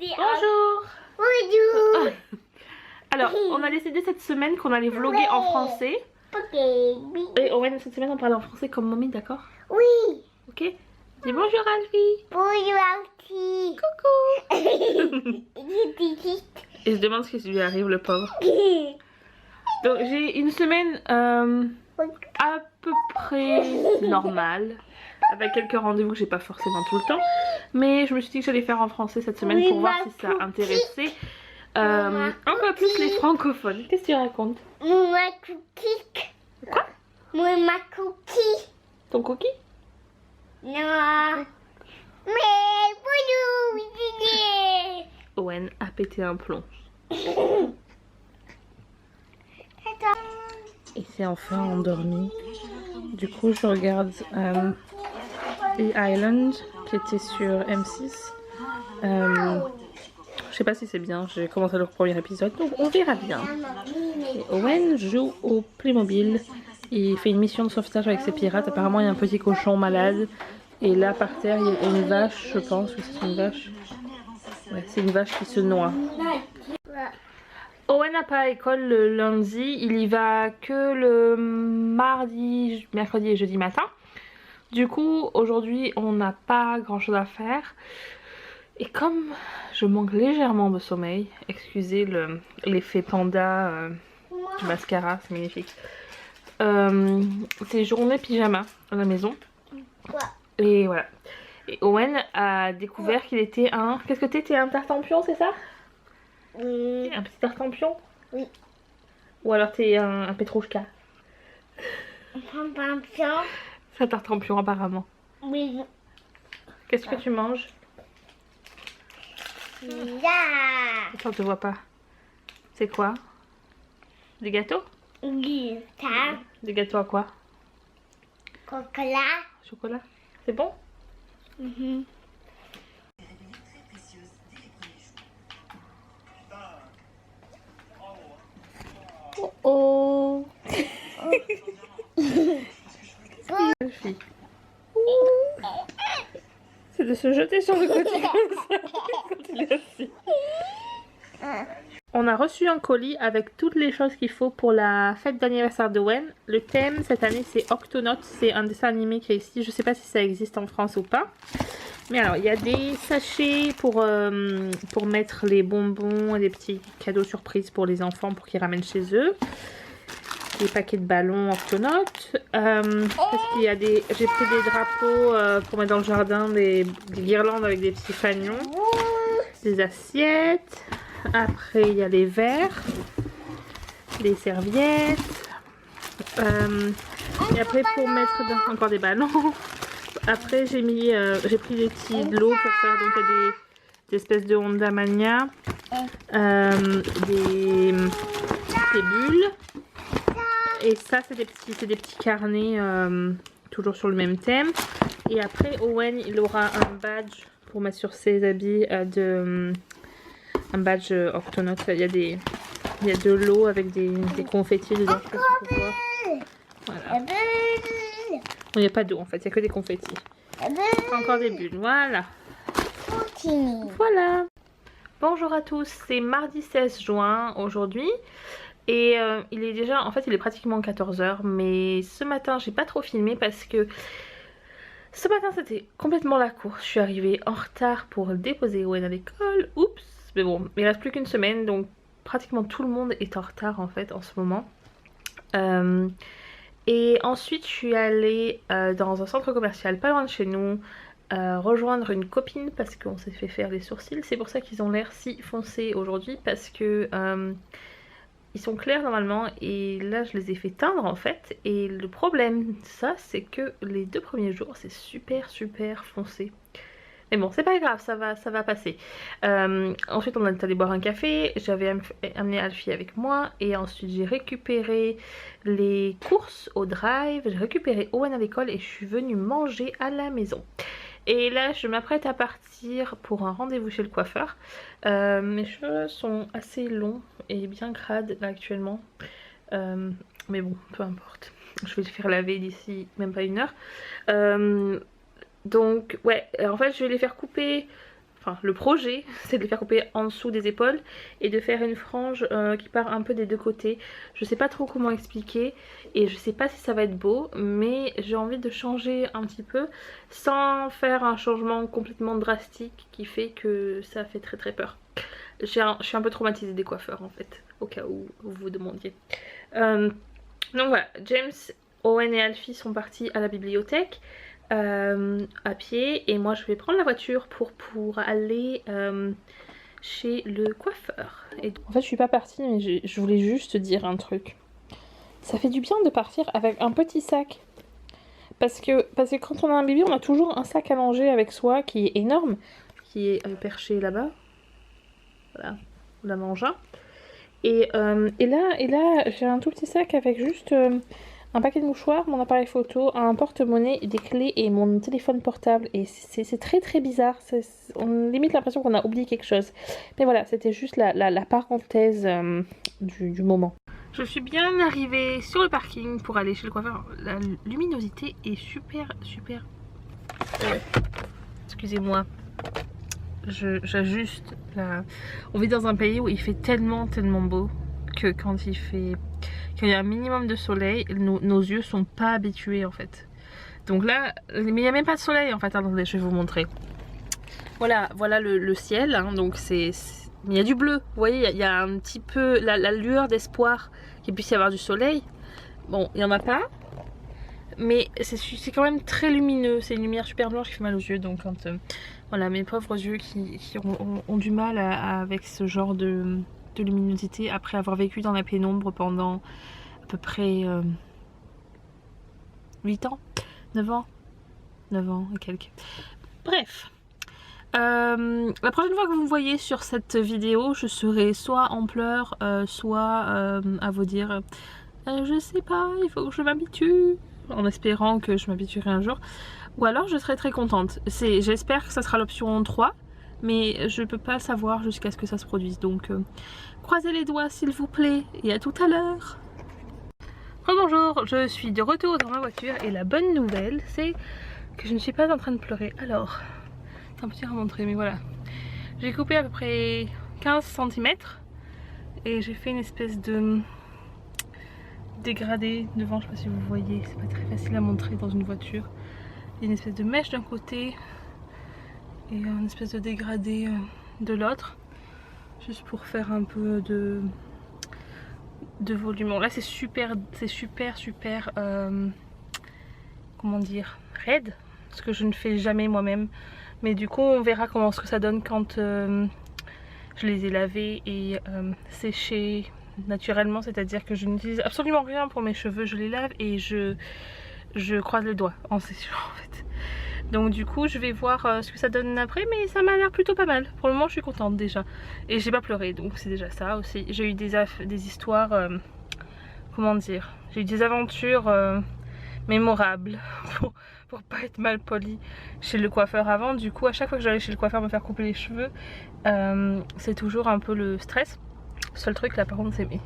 Bonjour. Bonjour. Alors, on a décidé cette semaine qu'on allait vlogger en français. Et Owen, cette semaine on parle en français comme mamie, d'accord? Oui. Ok. Dis bonjour Alfie. Bonjour Alfie. Coucou. Et je demande ce qui lui arrive, le pauvre. Donc j'ai une semaine à peu près normale, avec quelques rendez-vous que j'ai pas forcément tout le temps, mais je me suis dit que j'allais faire en français cette semaine pour voir si ça intéressait un peu plus les francophones. Qu'est-ce que tu racontes? Ma cookie. Quoi? Ma cookie. Ton cookie? Non. Mais bonjour. Owen a pété un plomb. Il s'est enfin endormi. Du coup, je regarde The Island qui était sur M6. Je sais pas si c'est bien, j'ai commencé le premier épisode, donc on verra bien. Et Owen joue au Playmobil. Il fait une mission de sauvetage avec ses pirates. Apparemment, il y a un petit cochon malade. Et là, par terre, il y a une vache, je pense. Oui, c'est une vache. Ouais, c'est une vache qui se noie. Owen n'a pas à école le lundi. Il y va que le mardi, mercredi et jeudi matin. Du coup, aujourd'hui, on n'a pas grand chose à faire. Et comme je manque légèrement de sommeil, excusez l'effet panda du mascara, c'est magnifique. C'est journée pyjama à la maison. Et voilà. Et Owen a découvert qu'il était un... Qu'est-ce que t'es un tartampion, c'est ça? Un petit tartampion? Oui. Ou alors t'es un petrouchka? C'est un tartampion apparemment. Oui. Qu'est-ce que tu manges? Attends, je te vois pas. C'est quoi? Des gâteaux? Des gâteaux à quoi? Chocolat. Chocolat? C'est bon? Oh oh. Fille. C'est de se jeter sur le côté comme ça quand il est assis. On a reçu un colis avec toutes les choses qu'il faut pour la fête d'anniversaire d'Owen. Le thème cette année c'est Octonauts, c'est un dessin animé qui est ici. Je sais pas si ça existe en France ou pas. Mais alors il y a des sachets pour mettre les bonbons et des petits cadeaux surprises pour les enfants pour qu'ils ramènent chez eux. Des paquets de ballons Octonauts. Parce qu'il y a des... J'ai pris des drapeaux pour mettre dans le jardin, des guirlandes avec des petits fanions. Des assiettes. Après il y a les verres. Les serviettes. Et après pour mettre encore des ballons. Après j'ai pris des petits de l'eau pour faire donc des espèces de Honda Mania. Des bulles. Et ça c'est des petits carnets toujours sur le même thème. Et après Owen il aura un badge pour mettre sur ses habits un badge Octonauts. Il y a de l'eau avec des confettis dedans. Je sais pas si on peut voir. Voilà. Bon, il n'y a pas d'eau en fait, il n'y a que des confettis. Encore des bulles, voilà. Voilà. Bonjour à tous, c'est mardi 16 juin aujourd'hui. Et il est déjà, en fait il est pratiquement 14 h, mais ce matin j'ai pas trop filmé parce que ce matin c'était complètement la course. Je suis arrivée en retard pour déposer Owen à l'école, oups, mais bon, il reste plus qu'une semaine donc pratiquement tout le monde est en retard en fait en ce moment. Et ensuite je suis allée dans un centre commercial pas loin de chez nous rejoindre une copine parce qu'on s'est fait faire les sourcils. C'est pour ça qu'ils ont l'air si foncés aujourd'hui parce que... ils sont clairs normalement et là je les ai fait teindre en fait. Et le problème de ça c'est que les 2 premiers jours c'est super foncé. Mais bon c'est pas grave, ça va passer. Ensuite on est allé boire un café, j'avais amené Alfie avec moi. Et ensuite j'ai récupéré les courses au drive, j'ai récupéré Owen à l'école et je suis venue manger à la maison. Et là je m'apprête à partir pour un rendez-vous chez le coiffeur. Mes cheveux sont assez longs et bien crades là actuellement. Mais bon, peu importe. Je vais les faire laver d'ici même pas 1 heure. Donc ouais, en fait je vais les faire couper enfin le projet, c'est de les faire couper en dessous des épaules et de faire une frange qui part un peu des deux côtés. Je sais pas trop comment expliquer et je sais pas si ça va être beau, mais j'ai envie de changer un petit peu sans faire un changement complètement drastique qui fait que ça fait très très peur. Je suis un peu traumatisée des coiffeurs en fait, au cas où vous vous demandiez. Donc voilà, James, Owen et Alfie sont partis à la bibliothèque à pied et moi je vais prendre la voiture pour aller chez le coiffeur. En fait je suis pas partie mais je voulais juste dire un truc. Ça fait du bien de partir avec un petit sac. Parce que quand on a un bébé on a toujours un sac à manger avec soi qui est énorme, qui est perché là-bas. Voilà, on la mangea. Et là j'ai un tout petit sac avec juste un paquet de mouchoirs, mon appareil photo, un porte-monnaie, des clés et mon téléphone portable. Et c'est très très bizarre, on a limite l'impression qu'on a oublié quelque chose. Mais voilà, c'était juste la parenthèse du moment. Je suis bien arrivée sur le parking pour aller chez le coiffeur. La luminosité est super. Excusez-moi. J'ajuste là. On vit dans un pays où il fait tellement beau que quand il y a un minimum de soleil, nos yeux sont pas habitués en fait. Donc là, mais il n'y a même pas de soleil en fait. Attendez, je vais vous montrer. Voilà le ciel. Hein, donc mais il y a du bleu. Vous voyez, il y a un petit peu la lueur d'espoir qu'il puisse y avoir du soleil. Bon, il n'y en a pas. Mais c'est quand même très lumineux. C'est une lumière super blanche qui fait mal aux yeux. Donc quand voilà, mes pauvres yeux qui ont du mal avec ce genre de luminosité après avoir vécu dans la pénombre pendant à peu près 8 ans, 9 ans et quelques. Bref, la prochaine fois que vous me voyez sur cette vidéo, je serai soit en pleurs, soit à vous dire je sais pas, il faut que je m'habitue, en espérant que je m'habituerai un jour. Ou alors je serai très contente. J'espère que ça sera l'option 3, mais je peux pas le savoir jusqu'à ce que ça se produise. Donc croisez les doigts s'il vous plaît et à tout à l'heure. Bonjour, je suis de retour dans ma voiture et la bonne nouvelle c'est que je ne suis pas en train de pleurer. Alors, c'est un peu dur à montrer mais voilà. J'ai coupé à peu près 15 cm et j'ai fait une espèce de dégradé devant, je sais pas si vous voyez, c'est pas très facile à montrer dans une voiture. Il y a une espèce de mèche d'un côté et une espèce de dégradé de l'autre, juste pour faire un peu de volume. Bon, là c'est super comment dire, raide, ce que je ne fais jamais moi-même, mais du coup on verra ce que ça donne quand je les ai lavés et séchés naturellement, c'est-à-dire que je n'utilise absolument rien pour mes cheveux, je les lave et je croise les doigts en session en fait. Donc du coup je vais voir ce que ça donne après, mais ça m'a l'air plutôt pas mal. Pour le moment je suis contente déjà. Et j'ai pas pleuré, donc c'est déjà ça aussi. J'ai eu des histoires, comment dire, j'ai eu des aventures mémorables pour pas être mal polie chez le coiffeur avant. Du coup à chaque fois que j'allais chez le coiffeur me faire couper les cheveux, c'est toujours un peu le stress. Le seul truc là par contre c'est mes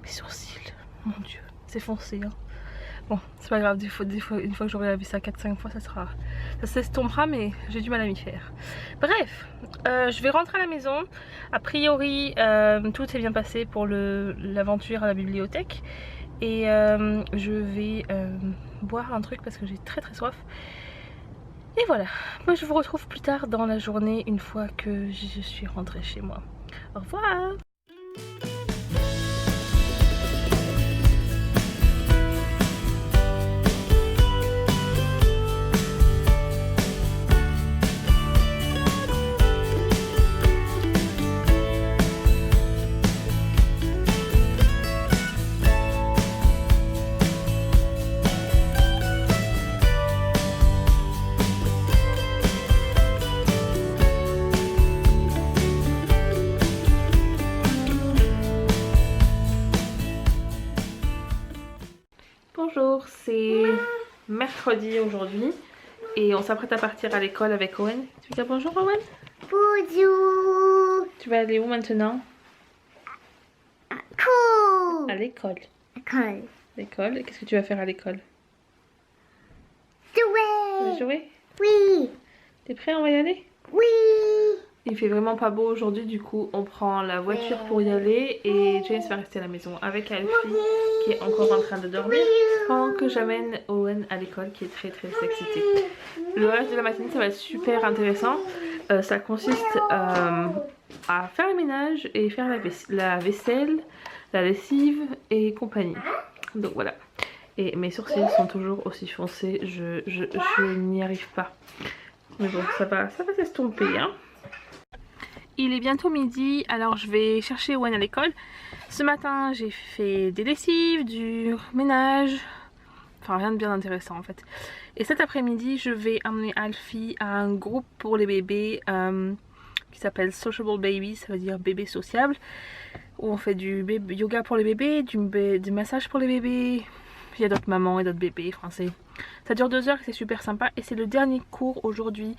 sourcils, mon dieu, c'est foncé hein. Bon c'est pas grave, une fois que j'aurai lavé ça 4-5 fois ça s'estompera, mais j'ai du mal à m'y faire. Bref, je vais rentrer à la maison. A priori tout s'est bien passé pour l'aventure à la bibliothèque. Et je vais boire un truc parce que j'ai très soif. Et voilà, moi je vous retrouve plus tard dans la journée une fois que je suis rentrée chez moi. Au revoir. Bonjour, c'est mercredi aujourd'hui et on s'apprête à partir à l'école avec Owen. Tu veux dire bonjour Owen? Bonjour. Tu vas aller où maintenant? Cool. À l'école. École. L'école? Qu'est-ce que tu vas faire à l'école? Tu Jouer. vas jouer? Oui. T'es prêt? On va y aller? Oui. Il fait vraiment pas beau aujourd'hui, du coup on prend la voiture pour y aller et James va rester à la maison avec Alfie qui est encore en train de dormir pendant que j'amène Owen à l'école qui est très excité. Le reste de la matinée ça va être super intéressant. Ça consiste à faire le ménage et faire la vaisselle, la lessive et compagnie. Donc voilà. Et mes sourcils sont toujours aussi foncés, je n'y arrive pas. Mais bon, ça va s'estomper hein. Il est bientôt midi, alors je vais chercher Owen à l'école. Ce matin, j'ai fait des lessives, du ménage, enfin rien de bien intéressant en fait. Et cet après-midi, je vais emmener Alfie à un groupe pour les bébés qui s'appelle Sociable Baby, ça veut dire bébé sociable, où on fait du yoga pour les bébés, du massage pour les bébés. Il y a d'autres mamans et d'autres bébés français. Ça dure 2 heures et c'est super sympa. Et c'est le dernier cours aujourd'hui.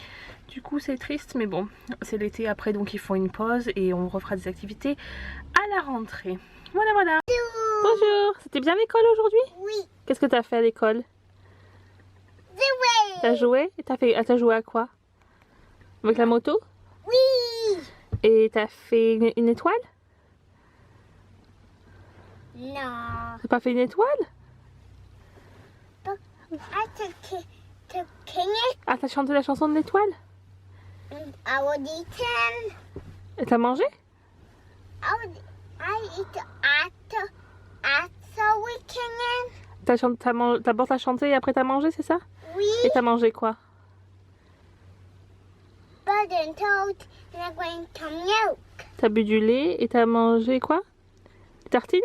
Du coup c'est triste mais bon. C'est l'été après donc ils font une pause et on refera des activités à la rentrée. Voilà voilà. Bonjour. C'était bien l'école aujourd'hui? Oui. Qu'est-ce que t'as fait à l'école? Jouer. T'as joué? Et t'as joué à quoi? Avec la moto? Oui. Et t'as fait une étoile? Non. T'as pas fait une étoile? Ah, t'as chanté la chanson de l'étoile? I would eat him. Et t'as mangé? I eat at the weekend. D'abord t'as chanté et après t'as mangé, c'est ça? Oui. Et t'as mangé quoi? Bread and toast and I'm going to milk. T'as bu du lait et t'as mangé quoi? Des tartines?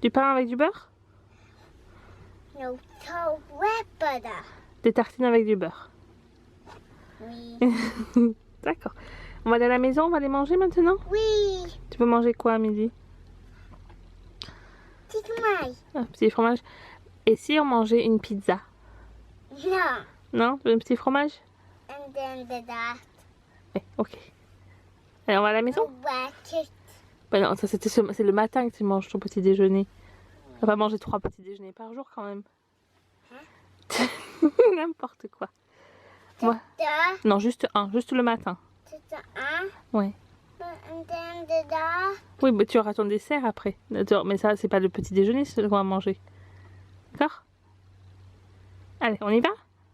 Du pain avec du beurre? No, so red butter. Des tartines avec du beurre. Oui. D'accord. On va aller à la maison, on va les manger maintenant? Oui. Tu veux manger quoi à midi? Petit fromage. Un petit fromage. Et si on mangeait une pizza? No. Non? Tu veux un petit fromage? And then that. Ouais, ok. Allez, on va à la maison? Watch it. Bah non, ça c'est le matin que tu manges ton petit déjeuner. On va pas manger 3 petits déjeuners par jour quand même. N'importe quoi. Ouais. Non, juste un, juste le matin. Ouais. And then that. Oui, mais tu auras ton dessert après. Mais ça, c'est pas le petit déjeuner, c'est ce qu'on va manger. D'accord? Allez, on y va?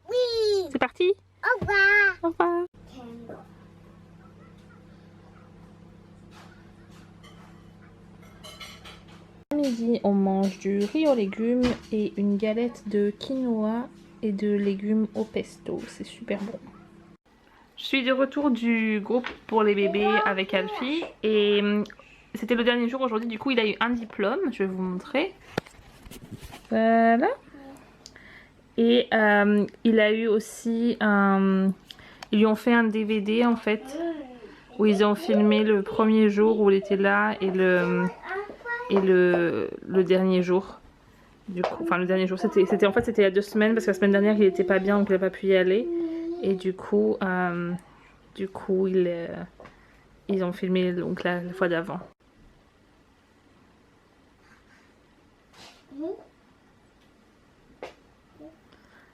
Oui. C'est parti? Au revoir. Au revoir. À midi, on mange du riz aux légumes et une galette de quinoa et de légumes au pesto. C'est super bon. Je suis de retour du groupe pour les bébés avec Alfie et c'était le dernier jour aujourd'hui. Du coup, il a eu un diplôme. Je vais vous montrer. Voilà. Et il a eu aussi un... Ils lui ont fait un DVD en fait où ils ont filmé le premier jour où il était là et le dernier jour. Du coup, enfin le dernier jour, c'était en fait c'était il y a 2 semaines parce que la semaine dernière il était pas bien donc il n'a pas pu y aller et du coup ils ont filmé donc la fois d'avant.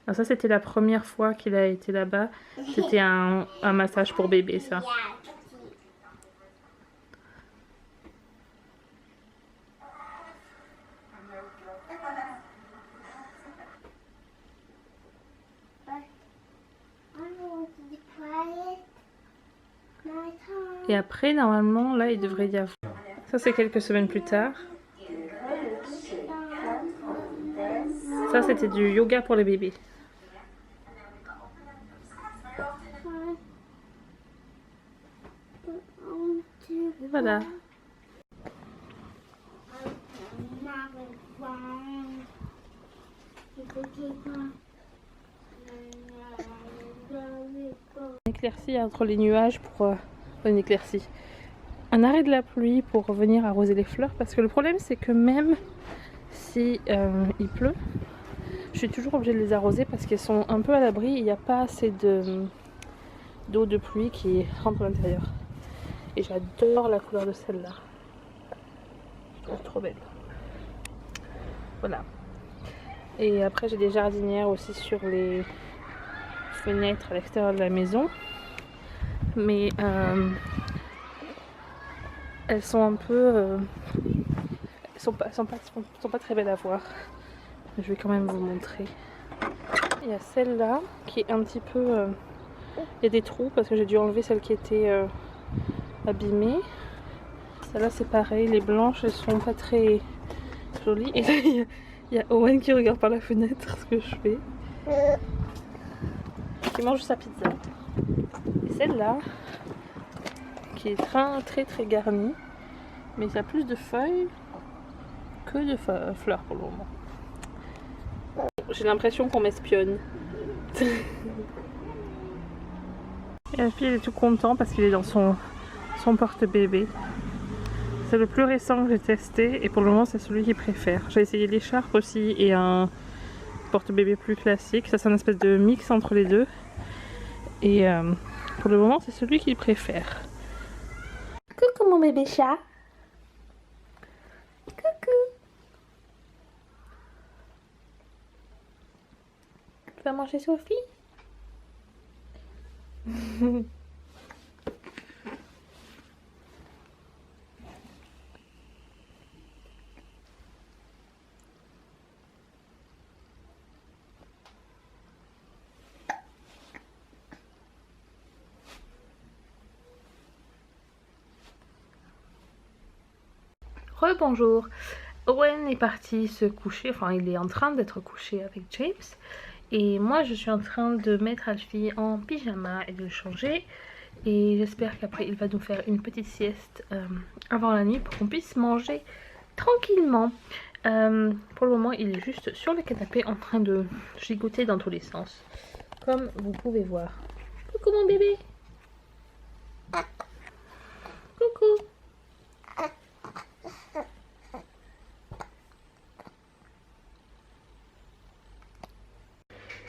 Alors ça c'était la première fois qu'il a été là-bas. C'était un massage pour bébé ça. Et après normalement là il devrait y avoir. Ça c'est quelques semaines plus tard. Ça c'était du yoga pour les bébés. Et voilà. Une éclaircie entre les nuages pour une éclaircie. Un arrêt de la pluie pour venir arroser les fleurs parce que le problème c'est que même si il pleut, je suis toujours obligée de les arroser parce qu'elles sont un peu à l'abri. Il n'y a pas assez d'eau de pluie qui rentre à l'intérieur. Et j'adore la couleur de celle-là. Je trouve trop belle. Voilà. Et après j'ai des jardinières aussi sur les fenêtres à l'extérieur de la maison. mais elles sont un peu... elles sont pas très belles à voir. Je vais quand même vous montrer. Il y a celle-là qui est un petit peu... il y a des trous parce que j'ai dû enlever celle qui était abîmée. Celle-là c'est pareil, les blanches elles sont pas très jolies. Et là il y a Owen qui regarde par la fenêtre ce que je fais. Qui mange sa pizza. Et celle-là qui est très garnie. Mais il y a plus de feuilles que de fleurs pour le moment. J'ai l'impression qu'on m'espionne. Et la fille elle est tout content parce qu'il est dans son porte-bébé. C'est le plus récent que j'ai testé et pour le moment c'est celui qu'il préfère. J'ai essayé l'écharpe aussi et un porte-bébé plus classique. Ça c'est une espèce de mix entre les deux. Et pour le moment c'est celui qu'il préfère. Coucou mon bébé chat. Coucou. Tu vas manger Sophie? Rebonjour. Owen est parti se coucher, enfin il est en train d'être couché avec James. Et moi je suis en train de mettre Alfie en pyjama et de le changer. Et j'espère qu'après il va nous faire une petite sieste avant la nuit pour qu'on puisse manger tranquillement. Pour le moment il est juste sur le canapé en train de gigoter dans tous les sens. Comme vous pouvez voir. Coucou mon bébé. Coucou.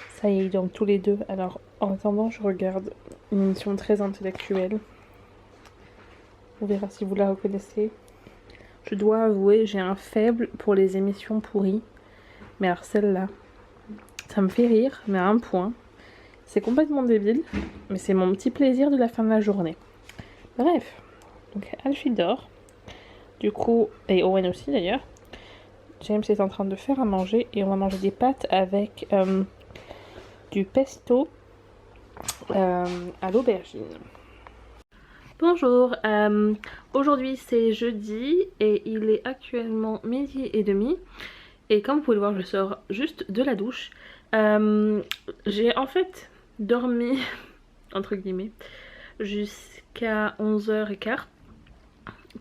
Ça y est, donc tous les deux. Alors, en attendant, je regarde une émission très intellectuelle. On verra si vous la reconnaissez. Je dois avouer, j'ai un faible pour les émissions pourries. Mais alors celle-là, ça me fait rire, mais à un point. C'est complètement débile, mais c'est mon petit plaisir de la fin de la journée. Bref, donc Alfie dort. Du coup, et Owen aussi d'ailleurs. James est en train de faire à manger et on va manger des pâtes avec... du pesto à l'aubergine. Bonjour, aujourd'hui c'est jeudi et il est actuellement 12h30 et comme vous pouvez le voir je sors juste de la douche. J'ai en fait dormi entre guillemets jusqu'à 11h15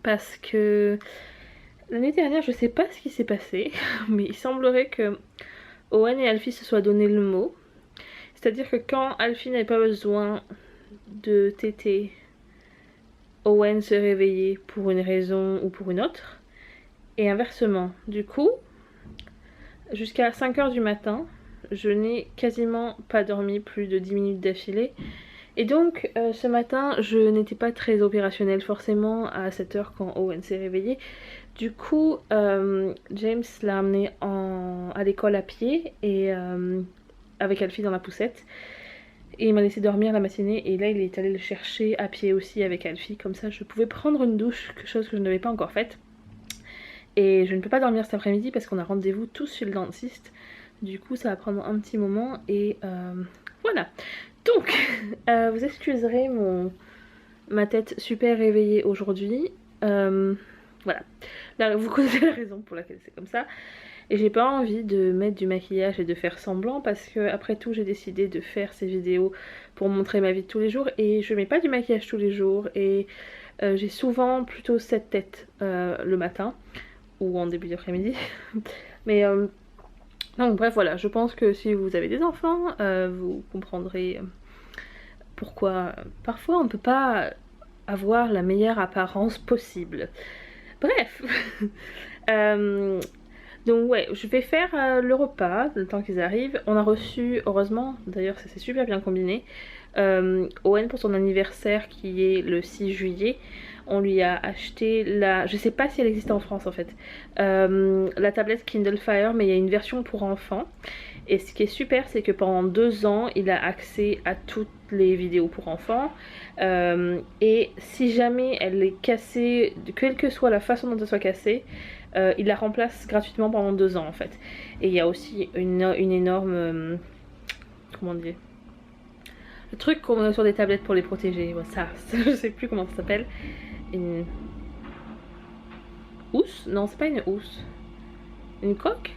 parce que l'année dernière je sais pas ce qui s'est passé mais il semblerait que Owen et Alfie se soient donné le mot. C'est-à-dire que quand Alfie n'avait pas besoin de téter, Owen se réveillait pour une raison ou pour une autre. Et inversement. Du coup, jusqu'à 5h du matin, je n'ai quasiment pas dormi plus de 10 minutes d'affilée. Et donc, ce matin, je n'étais pas très opérationnelle forcément à 7h quand Owen s'est réveillé. Du coup, James l'a amené à l'école à pied et... avec Alfie dans la poussette et il m'a laissé dormir la matinée et là il est allé le chercher à pied aussi avec Alfie, comme ça je pouvais prendre une douche, quelque chose que je n'avais pas encore faite. Et je ne peux pas dormir cet après-midi parce qu'on a rendez-vous tous chez le dentiste, du coup ça va prendre un petit moment et voilà. Donc vous excuserez ma tête super réveillée aujourd'hui, voilà. Là, vous connaissez la raison pour laquelle c'est comme ça. Et j'ai pas envie de mettre du maquillage et de faire semblant parce que après tout j'ai décidé de faire ces vidéos pour montrer ma vie de tous les jours et je mets pas du maquillage tous les jours et j'ai souvent plutôt cette tête le matin ou en début d'après-midi. Mais donc bref voilà, je pense que si vous avez des enfants vous comprendrez pourquoi parfois on ne peut pas avoir la meilleure apparence possible. Bref. Donc ouais, je vais faire le repas le temps qu'ils arrivent. On a reçu, heureusement, d'ailleurs ça s'est super bien combiné, Owen pour son anniversaire qui est le 6 juillet. On lui a acheté la... je sais pas si elle existe en France en fait. La tablette Kindle Fire, mais il y a une version pour enfants. Et ce qui est super, c'est que pendant 2 ans, il a accès à toutes les vidéos pour enfants. Et si jamais elle est cassée, quelle que soit la façon dont elle soit cassée, il la remplace gratuitement pendant 2 ans en fait. Et il y a aussi une énorme... comment dire, le truc qu'on a sur des tablettes pour les protéger. Ouais, ça je sais plus comment ça s'appelle. Une housse? Non, c'est pas une housse. Une coque?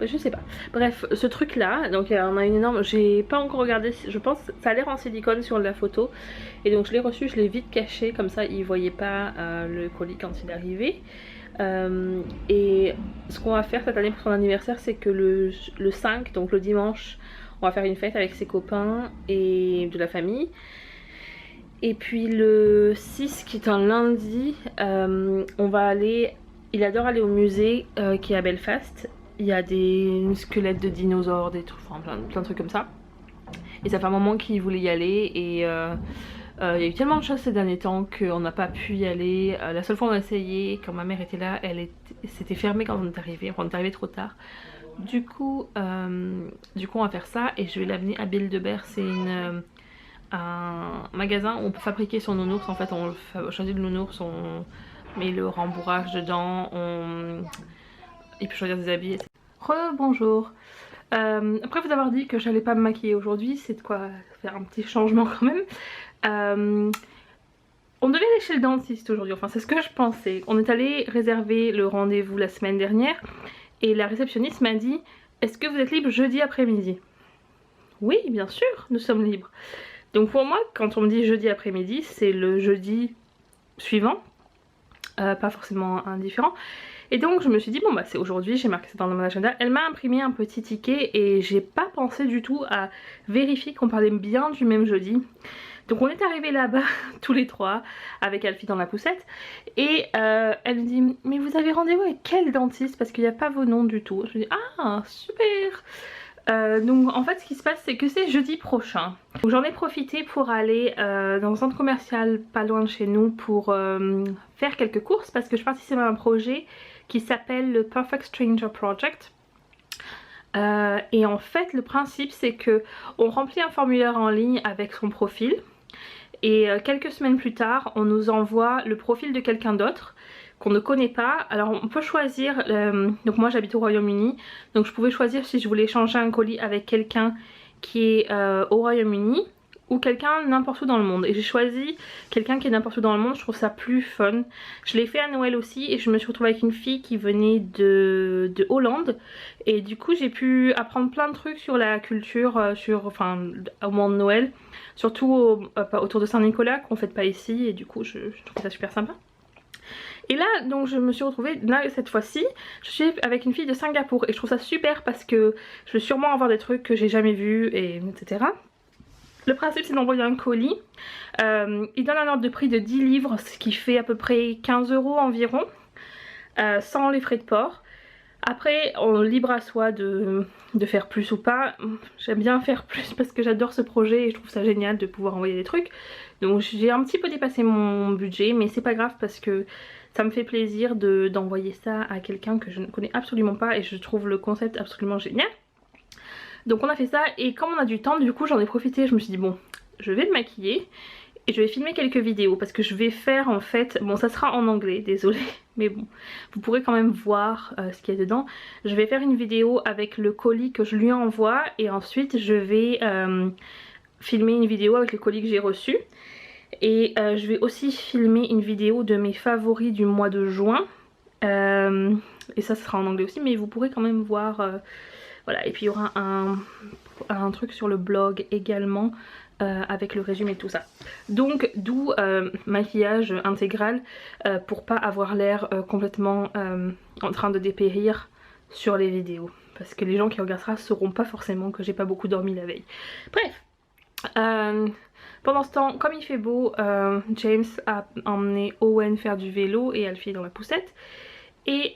Je sais pas. Bref, ce truc là, donc on a une énorme... J'ai pas encore regardé, je pense ça a l'air en silicone sur la photo. Et donc je l'ai reçu, je l'ai vite caché, comme ça il voyait pas le colis quand il est arrivé. Et ce qu'on va faire cette année pour son anniversaire, c'est que le 5, donc le dimanche, on va faire une fête avec ses copains et de la famille. Et puis le 6, qui est un lundi, on va aller... Il adore aller au musée qui est à Belfast. Il y a des squelettes de dinosaures, des trucs, enfin, plein de trucs comme ça. Et ça fait un moment qu'il voulait y aller. Et il y a eu tellement de choses ces derniers temps qu'on n'a pas pu y aller. La seule fois où on a essayé, quand ma mère était là, c'était fermé quand on est arrivé. Enfin, on est arrivé trop tard. Du coup, on va faire ça. Et je vais l'amener à Build-A-Bear. C'est un magasin où on peut fabriquer son nounours. En fait, on choisit le nounours, on met le rembourrage dedans, il peut choisir des habits. Rebonjour. Après vous avoir dit que j'allais pas me maquiller aujourd'hui, c'est de quoi faire un petit changement quand même. On devait aller chez le dentiste aujourd'hui, enfin c'est ce que je pensais. On est allé réserver le rendez-vous la semaine dernière et la réceptionniste m'a dit: est-ce que vous êtes libre jeudi après-midi? Oui, bien sûr, nous sommes libres. Donc pour moi, quand on me dit jeudi après-midi, c'est le jeudi suivant, pas forcément indifférent. Et donc je me suis dit bon bah c'est aujourd'hui, j'ai marqué ça dans mon agenda. Elle m'a imprimé un petit ticket et j'ai pas pensé du tout à vérifier qu'on parlait bien du même jeudi. Donc on est arrivés là-bas tous les trois avec Alfie dans la poussette et elle me dit mais vous avez rendez-vous avec quel dentiste parce qu'il n'y a pas vos noms du tout. Je lui dis ah super. Donc en fait ce qui se passe c'est que c'est jeudi prochain. J'en ai profité pour aller dans un centre commercial pas loin de chez nous pour faire quelques courses parce que je participe à un projet qui s'appelle le Perfect Stranger Project. Et en fait le principe c'est que on remplit un formulaire en ligne avec son profil et quelques semaines plus tard on nous envoie le profil de quelqu'un d'autre qu'on ne connaît pas. Alors on peut choisir, donc moi j'habite au Royaume-Uni, donc je pouvais choisir si je voulais échanger un colis avec quelqu'un qui est au Royaume-Uni ou quelqu'un n'importe où dans le monde. Et j'ai choisi quelqu'un qui est n'importe où dans le monde, je trouve ça plus fun. Je l'ai fait à Noël aussi et je me suis retrouvée avec une fille qui venait de Hollande. Et du coup j'ai pu apprendre plein de trucs sur la culture, au moment de Noël. Surtout autour de Saint-Nicolas qu'on fête pas ici et du coup je trouve ça super sympa. Et là donc je me suis retrouvée, là cette fois-ci, je suis avec une fille de Singapour et je trouve ça super parce que je vais sûrement avoir des trucs que j'ai jamais vus et etc. Le principe c'est d'envoyer un colis, il donne un ordre de prix de 10 livres, ce qui fait à peu près 15 € environ, sans les frais de port. Après, libre à soi de faire plus ou pas. J'aime bien faire plus parce que j'adore ce projet et je trouve ça génial de pouvoir envoyer des trucs. Donc j'ai un petit peu dépassé mon budget mais c'est pas grave parce que ça me fait plaisir d'envoyer ça à quelqu'un que je ne connais absolument pas et je trouve le concept absolument génial. Donc on a fait ça et comme on a du temps du coup j'en ai profité, je me suis dit bon je vais me maquiller et je vais filmer quelques vidéos parce que je vais faire en fait, bon ça sera en anglais désolé mais bon vous pourrez quand même voir ce qu'il y a dedans. Je vais faire une vidéo avec le colis que je lui envoie et ensuite je vais filmer une vidéo avec le colis que j'ai reçu et je vais aussi filmer une vidéo de mes favoris du mois de juin et ça sera en anglais aussi mais vous pourrez quand même voir voilà. Et puis il y aura un truc sur le blog également avec le résumé et tout ça. Donc d'où maquillage intégral pour pas avoir l'air complètement en train de dépérir sur les vidéos. Parce que les gens qui regardent ça sauront pas forcément que j'ai pas beaucoup dormi la veille. Bref. Pendant ce temps, comme il fait beau, James a emmené Owen faire du vélo et Alfie dans la poussette. Et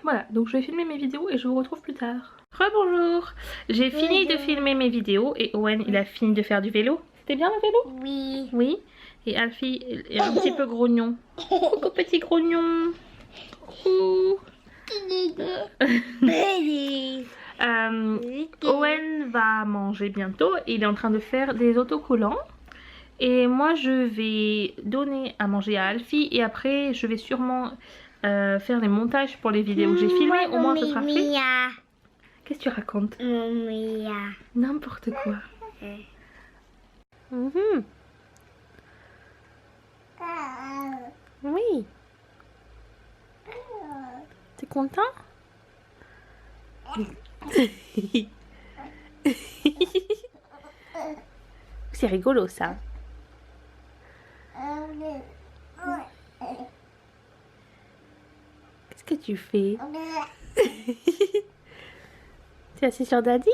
voilà, donc je vais filmer mes vidéos et je vous retrouve plus tard. Rebonjour. J'ai fini de filmer mes vidéos et Owen il a fini de faire du vélo. C'était bien le vélo? Oui. Oui. Et Alfie est un petit peu grognon. Coucou petit grognon. Coucou. Baby. Owen va manger bientôt. Il est en train de faire des autocollants. Et moi je vais donner à manger à Alfie. Et après je vais sûrement faire les montages pour les vidéos que j'ai filmées. Au moins ce sera fait. Qu'est-ce que tu racontes? N'importe quoi. Oui. T'es content? C'est rigolo ça. Qu'est-ce que tu fais? T'es assis sur Daddy?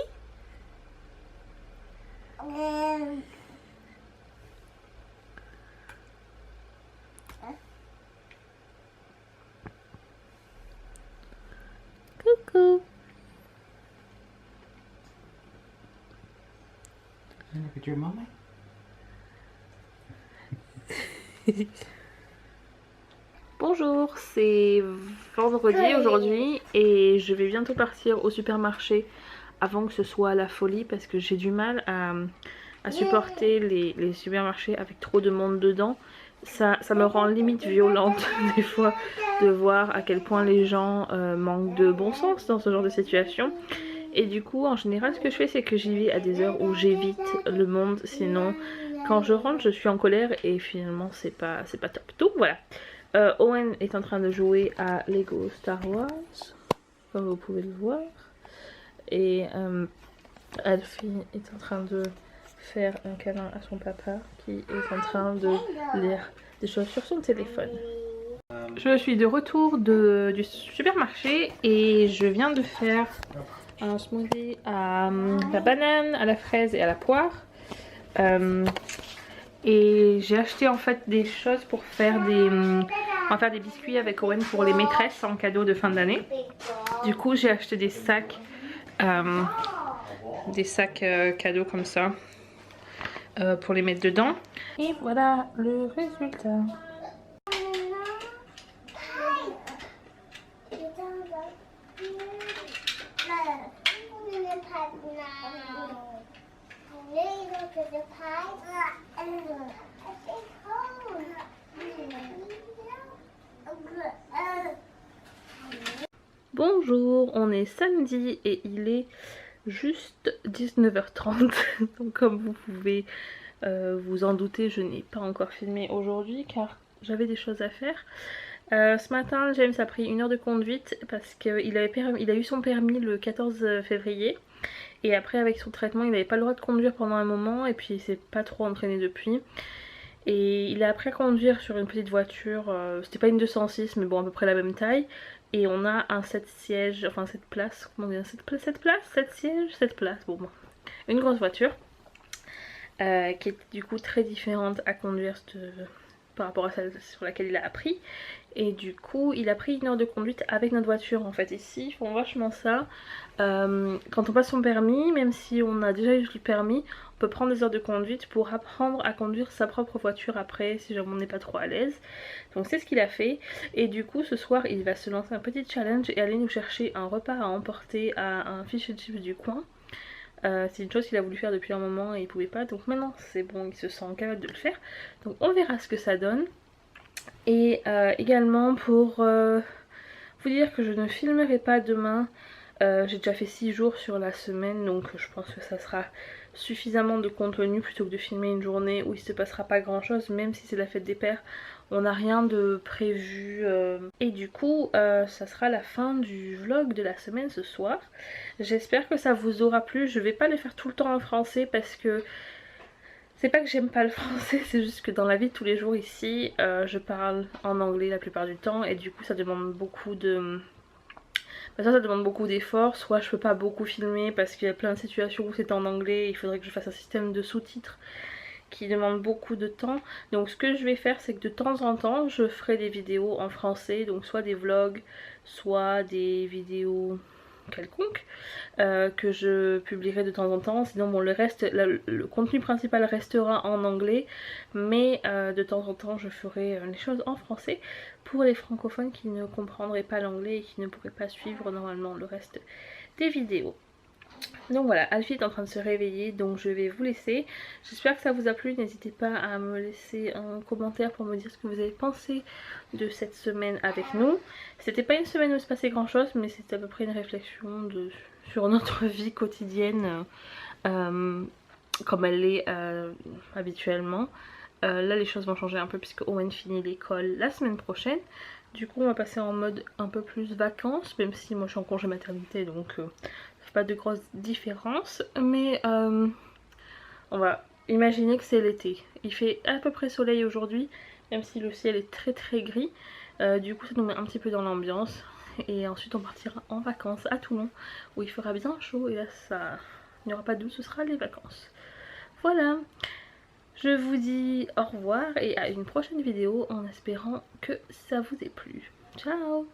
Coucou. Look at your mommy. Bonjour, c'est vendredi aujourd'hui et je vais bientôt partir au supermarché avant que ce soit la folie parce que j'ai du mal à supporter les supermarchés avec trop de monde dedans. Ça me rend limite violente des fois de voir à quel point les gens manquent de bon sens dans ce genre de situation. Et du coup en général ce que je fais c'est que j'y vais à des heures où j'évite le monde, sinon quand je rentre je suis en colère et finalement c'est pas top. Donc voilà. Owen est en train de jouer à Lego Star Wars, comme vous pouvez le voir. Et Alfie est en train de faire un câlin à son papa qui est en train de lire des choses sur son téléphone. Je suis de retour du supermarché et je viens de faire un smoothie à la banane, à la fraise et à la poire. Et j'ai acheté en fait des choses pour faire on va faire des biscuits avec Owen pour les maîtresses en cadeau de fin d'année. Du coup j'ai acheté des sacs cadeaux comme ça pour les mettre dedans. Et voilà le résultat. Bonjour, on est samedi et il est juste 19h30. Donc comme vous pouvez vous en douter, je n'ai pas encore filmé aujourd'hui car j'avais des choses à faire. Ce matin, James a pris 1 heure de conduite parce qu'il a eu son permis le 14 février. Et après avec son traitement il n'avait pas le droit de conduire pendant un moment et puis il s'est pas trop entraîné depuis. Et il a appris à conduire sur une petite voiture, c'était pas une 206 mais bon à peu près la même taille. Et on a un 7 sièges, enfin 7 places, comment dire, 7 sièges, 7 places, bon, une grosse voiture. Qui est du coup très différente à conduire par rapport à celle sur laquelle il a appris. Et du coup il a pris 1 heure de conduite avec notre voiture en fait. Ici ils font vachement ça, quand on passe son permis, même si on a déjà eu le permis, on peut prendre des heures de conduite pour apprendre à conduire sa propre voiture après si jamais on n'est pas trop à l'aise. Donc c'est ce qu'il a fait. Et du coup ce soir il va se lancer un petit challenge et aller nous chercher un repas à emporter à un fish and chips du coin. C'est une chose qu'il a voulu faire depuis un moment et il pouvait pas, donc maintenant c'est bon, il se sent capable de le faire. Donc on verra ce que ça donne. Et également pour vous dire que je ne filmerai pas demain. J'ai déjà fait 6 jours sur la semaine, donc je pense que ça sera suffisamment de contenu plutôt que de filmer une journée où il se passera pas grand chose, même si c'est la fête des pères. On n'a rien de prévu et du coup ça sera la fin du vlog de la semaine ce soir. J'espère que ça vous aura plu. Je vais pas les faire tout le temps en français parce que c'est pas que j'aime pas le français, c'est juste que dans la vie de tous les jours ici je parle en anglais la plupart du temps et du coup ça demande beaucoup de... ça demande beaucoup d'efforts, soit je peux pas beaucoup filmer parce qu'il y a plein de situations où c'est en anglais et il faudrait que je fasse un système de sous-titres qui demande beaucoup de temps. Donc ce que je vais faire c'est que de temps en temps je ferai des vidéos en français, donc soit des vlogs, soit des vidéos quelconques que je publierai de temps en temps. Sinon bon, le contenu principal restera en anglais, mais de temps en temps je ferai les choses en français pour les francophones qui ne comprendraient pas l'anglais et qui ne pourraient pas suivre normalement le reste des vidéos. Donc voilà, Alfie est en train de se réveiller, donc je vais vous laisser. J'espère que ça vous a plu, n'hésitez pas à me laisser un commentaire pour me dire ce que vous avez pensé de cette semaine avec nous. C'était pas une semaine où il se passait grand chose, mais c'était à peu près une réflexion sur notre vie quotidienne comme elle est habituellement. Là les choses vont changer un peu puisque Owen finit l'école la semaine prochaine. Du coup on va passer en mode un peu plus vacances, même si moi je suis en congé maternité, donc ça fait pas de grosses différences. Mais on va imaginer que c'est l'été. Il fait à peu près soleil aujourd'hui, même si le ciel est très très gris. Du coup ça nous met un petit peu dans l'ambiance. Et ensuite on partira en vacances à Toulon, où il fera bien chaud. Et là ça, il n'y aura pas d'eau, ce sera les vacances. Voilà, je vous dis au revoir et à une prochaine vidéo en espérant que ça vous ait plu. Ciao!